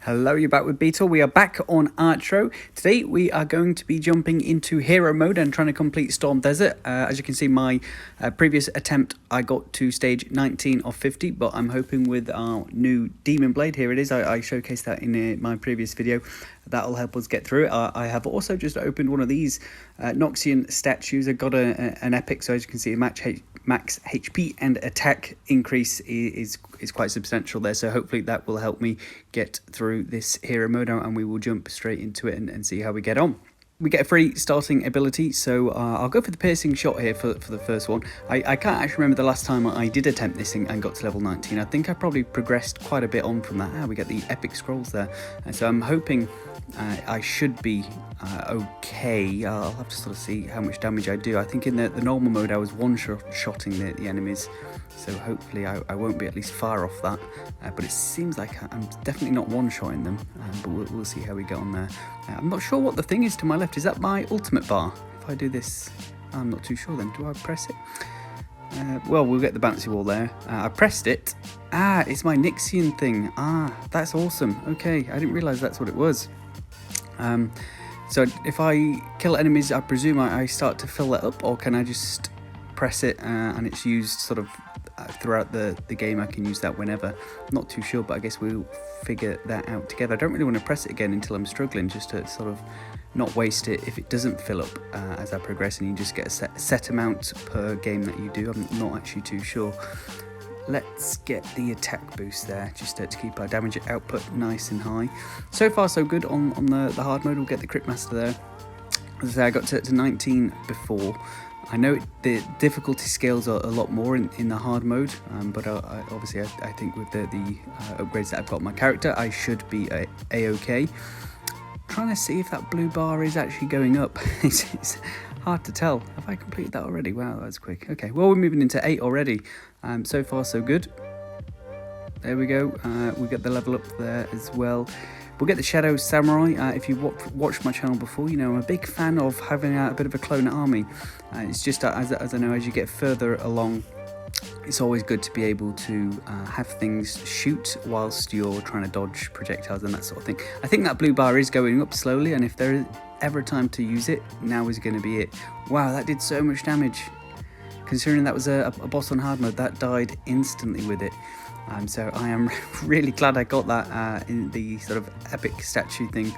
Hello, you're back with Beatle. We are back on Archero. Today we are going to be jumping into hero mode and trying to complete Storm Desert. As you can see, my previous attempt I got to stage 19 of 50, but I'm hoping with our new Demon Blade, here it is, I showcased that in my previous video, that'll help us get through it. I have also just opened one of these Noxion statues. I got an epic, so as you can see, max HP and attack increase is quite substantial there, so hopefully that will help me get through this hero mode, and we will jump straight into it and see how we get on. We get a free starting ability, so I'll go for the piercing shot here for the first one. I can't actually remember the last time I did attempt this and got to level 19. I think I probably progressed quite a bit on from that. We get the epic scrolls there, and so I'm hoping I should be okay. I'll have to sort of see how much damage I do. I think in the normal mode I was one-shotting the enemies, so hopefully I won't be at least far off that. But it seems like I'm definitely not one-shotting them, but we'll see how we get on there. I'm not sure what the thing is to my left. Is that my ultimate bar? If I do this, I'm not too sure then. Do I press it? Well, we'll get the bouncy wall there. I pressed it. It's my Noxion thing. That's awesome. Okay, I didn't realise that's what it was. So if I kill enemies, I presume I start to fill that up, or can I just press it and it's used sort of throughout the game? I can use that whenever. I'm not too sure, but I guess we'll figure that out together. I don't really want to press it again until I'm struggling, just to sort of not waste it if it doesn't fill up as I progress, and you just get a set amount per game that you do. I'm not actually too sure. Let's get the attack boost there, just to keep our damage output nice and high. So far so good on the hard mode. We'll get the Crit Master there. As I say, I got to 19 before. I know the difficulty scales are a lot more in the hard mode, but obviously I think with the upgrades that I've got on my character, I should be a-okay. Trying to see if that blue bar is actually going up. It's hard to tell. Have I completed that already? Wow, that's quick. Okay, well, we're moving into 8 already. So far so good. There we go. We get the level up there as well. We'll get the Shadow Samurai. If you've watched my channel before, you know I'm a big fan of having a bit of a clone army. It's just as I know, as you get further along, it's always good to be able to have things shoot whilst you're trying to dodge projectiles and that sort of thing. I think that blue bar is going up slowly, and if there is ever time to use it, now is going to be it. Wow, that did so much damage. Considering that was a boss on hard mode, that died instantly with it. So I am really glad I got that in the sort of epic statue thing.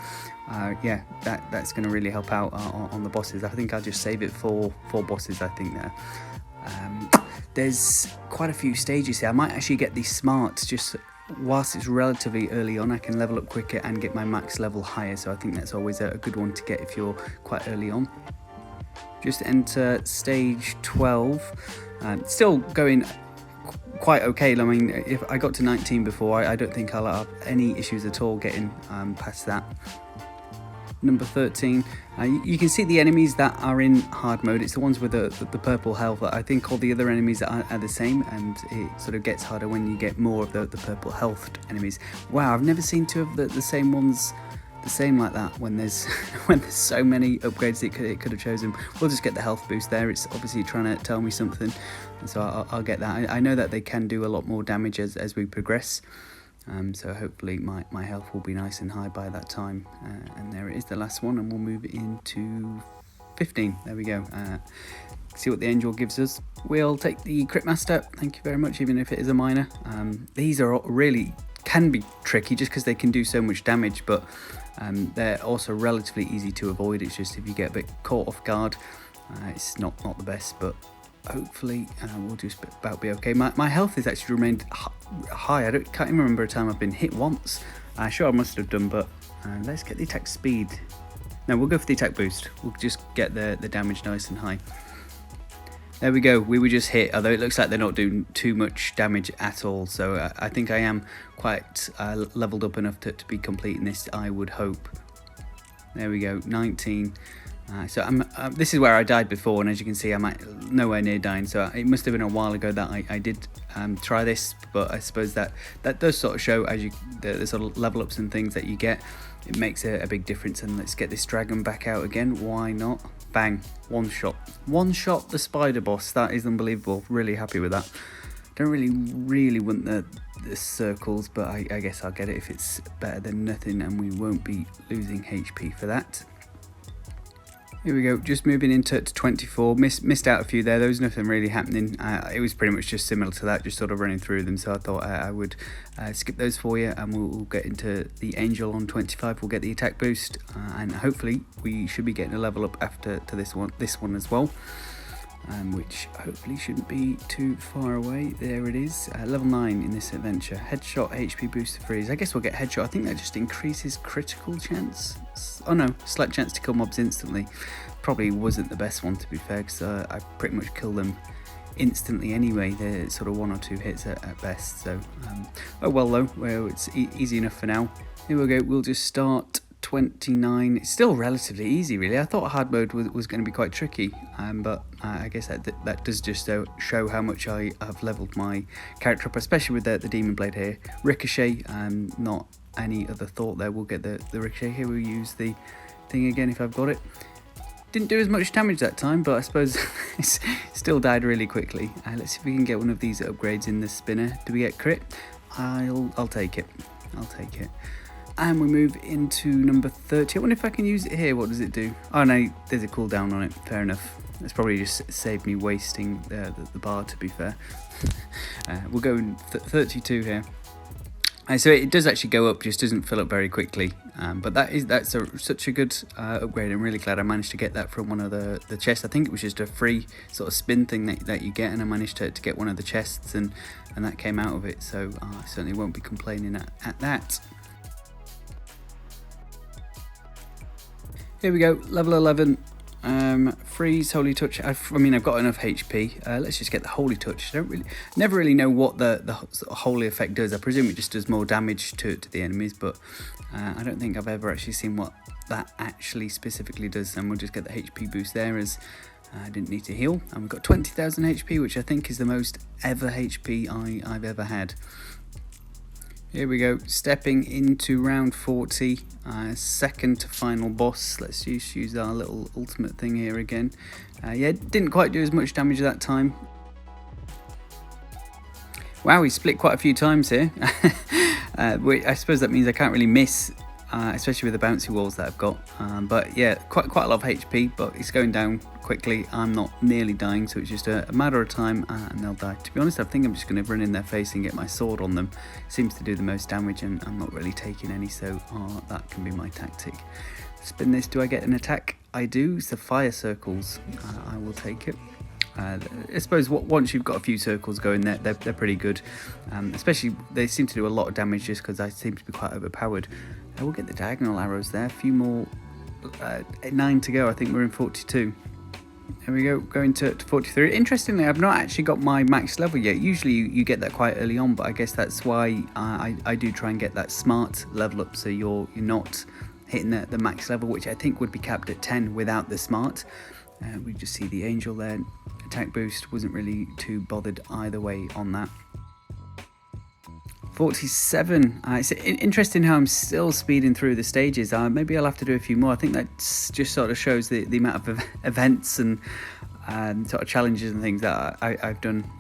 Yeah, that's going to really help out on the bosses. I think I'll just save it for 4 bosses, I think, there. There's quite a few stages here. I might actually get these smarts just whilst it's relatively early on. I can level up quicker and get my max level higher, so I think that's always a good one to get if you're quite early on. Just enter stage 12. Still going quite okay. I mean, if I got to 19 before, I don't think I'll have any issues at all getting past that. Number 13. You can see the enemies that are in hard mode. It's the ones with the purple health. I think all the other enemies are the same, and it sort of gets harder when you get more of the purple healthed enemies. Wow, I've never seen 2 of the same ones the same like that when there's so many upgrades it could have chosen. We'll just get the health boost there. It's obviously trying to tell me something, and so I'll get that. I know that they can do a lot more damage as we progress, so hopefully my health will be nice and high by that time. And there it is, the last one, and we'll move into 15. There we go. See what the angel gives us. We'll take the Crit Master, thank you very much, even if it is a minor. These are really can be tricky just because they can do so much damage, but they're also relatively easy to avoid. It's just if you get a bit caught off guard, it's not the best, but hopefully we'll just about be okay. My health has actually remained high. Can't even remember a time I've been hit once. Sure I must have done, but let's get the attack speed. No, we'll go for the attack boost. We'll just get the damage nice and high. There we go, we were just hit, although it looks like they're not doing too much damage at all, so I think I am quite leveled up enough to be completing this, I would hope. There we go, 19. So this is where I died before, and as you can see, I'm nowhere near dying, so it must have been a while ago that I did try this, but I suppose that does sort of show as the sort of level ups and things that you get. It makes a big difference, and let's get this dragon back out again, why not? Bang, one shot the spider boss. That is unbelievable, really happy with that. Don't really want the circles, but I guess I'll get it if it's better than nothing, and we won't be losing HP for that. Here we go, just moving into 24. Missed out a few there. There was nothing really happening. It was pretty much just similar to that, just sort of running through them. So I thought I would skip those for you, and we'll get into the Angel on 25. We'll get the attack boost, and hopefully we should be getting a level up after to this one as well. Which hopefully shouldn't be too far away. There it is, level 9 in this adventure. Headshot, HP booster freeze. I guess we'll get headshot. I think that just increases critical chance. Oh no, select chance to kill mobs instantly. Probably wasn't the best one, to be fair, because I pretty much kill them instantly anyway. They're sort of 1 or 2 hits at best. So oh well though, well, it's easy enough for now. Here we go, we'll just start 29. It's still relatively easy, really. I thought hard mode was going to be quite tricky, but I guess that does just show how much I have leveled my character up, especially with the demon blade here. Ricochet, not any other thought there. We'll get the ricochet here. We'll use the thing again if I've got it. Didn't do as much damage that time, but I suppose it still died really quickly. Let's see if we can get one of these upgrades in the spinner. Do we get crit? I'll take it. I'll take it. And we move into number 30. I wonder if I can use it here. What does it do? Oh no, there's a cooldown on it. Fair enough. That's probably just saved me wasting the bar, to be fair. We'll go in 32 here. So it does actually go up, just doesn't fill up very quickly. But that's such a good upgrade. I'm really glad I managed to get that from one of the chests. I think it was just a free sort of spin thing that you get, and I managed to get one of the chests, and that came out of it. So I certainly won't be complaining at that. Here we go, level 11, freeze, holy touch. I mean, I've got enough HP. Let's just get the holy touch. Never really know what the holy effect does. I presume it just does more damage to the enemies, but I don't think I've ever actually seen what that actually specifically does. And we'll just get the HP boost there, as I didn't need to heal. And we've got 20,000 HP, which I think is the most ever HP I've ever had. Here we go, stepping into round 40, second to final boss. Let's use our little ultimate thing here again. Yeah, didn't quite do as much damage that time. Wow, he split quite a few times here. I suppose that means I can't really miss, especially with the bouncy walls that I've got. But yeah, quite a lot of HP, but it's going down quickly. I'm not nearly dying, so it's just a matter of time, and they'll die. To be honest, I think I'm just going to run in their face and get my sword on them. Seems to do the most damage, and I'm not really taking any, so that can be my tactic. Spin this. Do I get an attack? I do. It's the fire circles. I will take it. I suppose once you've got a few circles going, they're pretty good. Especially, they seem to do a lot of damage just because I seem to be quite overpowered. We'll get the diagonal arrows there. A few more. 9 to go. I think we're in 42. There we go, going to 43. Interestingly, I've not actually got my max level yet. Usually you get that quite early on, but I guess that's why I do try and get that smart level up, so you're not hitting the max level, which I think would be capped at 10 without the smart. We just see the angel there. Attack boost, wasn't really too bothered either way on that. 47. It's interesting how I'm still speeding through the stages. Maybe I'll have to do a few more. I think that just sort of shows the amount of events and sort of challenges and things that I've done.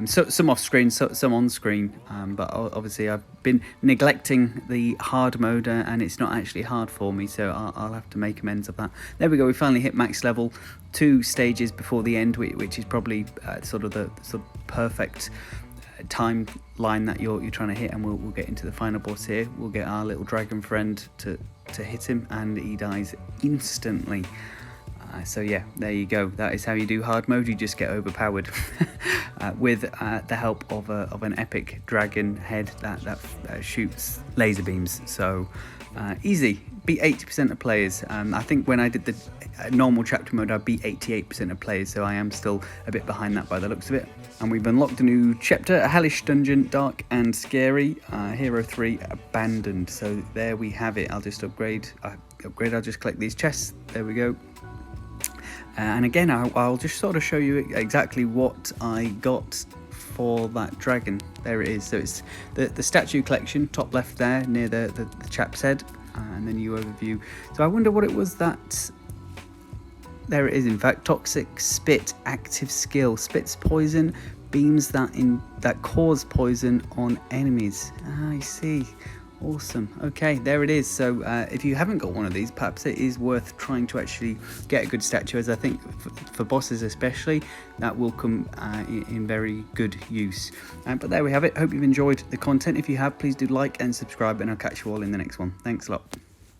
Some off screen, some on screen, but obviously I've been neglecting the hard mode, and it's not actually hard for me, so I'll have to make amends of that. There we go, we finally hit max level. 2 stages before the end, which is probably sort of the perfect timeline that you're trying to hit, and we'll get into the final boss here. We'll get our little dragon friend to hit him, and he dies instantly. So yeah, there you go. That is how you do hard mode. You just get overpowered with the help of an EPIC Dragon head that shoots laser beams. So easy. Beat 80% of players. I think when I did the normal chapter mode, I beat 88% of players, so I am still a bit behind that by the looks of it. And we've unlocked a new chapter, a hellish dungeon, dark and scary. Hero 3 abandoned. So there we have it. I'll just upgrade. I'll just collect these chests. There we go. And again, I'll just sort of show you exactly what I got for that dragon. There it is. So it's the statue collection, top left there, near the chap's head, and then you overview. So I wonder what it was that... There it is, in fact. Toxic Spit, active skill. Spits poison, beams that cause poison on enemies. I see. Awesome. Okay, there it is. So if you haven't got one of these, perhaps it is worth trying to actually get a good statue, as I think for bosses especially, that will come in very good use. But there we have it. Hope you've enjoyed the content. If you have, please do like and subscribe, and I'll catch you all in the next one. Thanks a lot.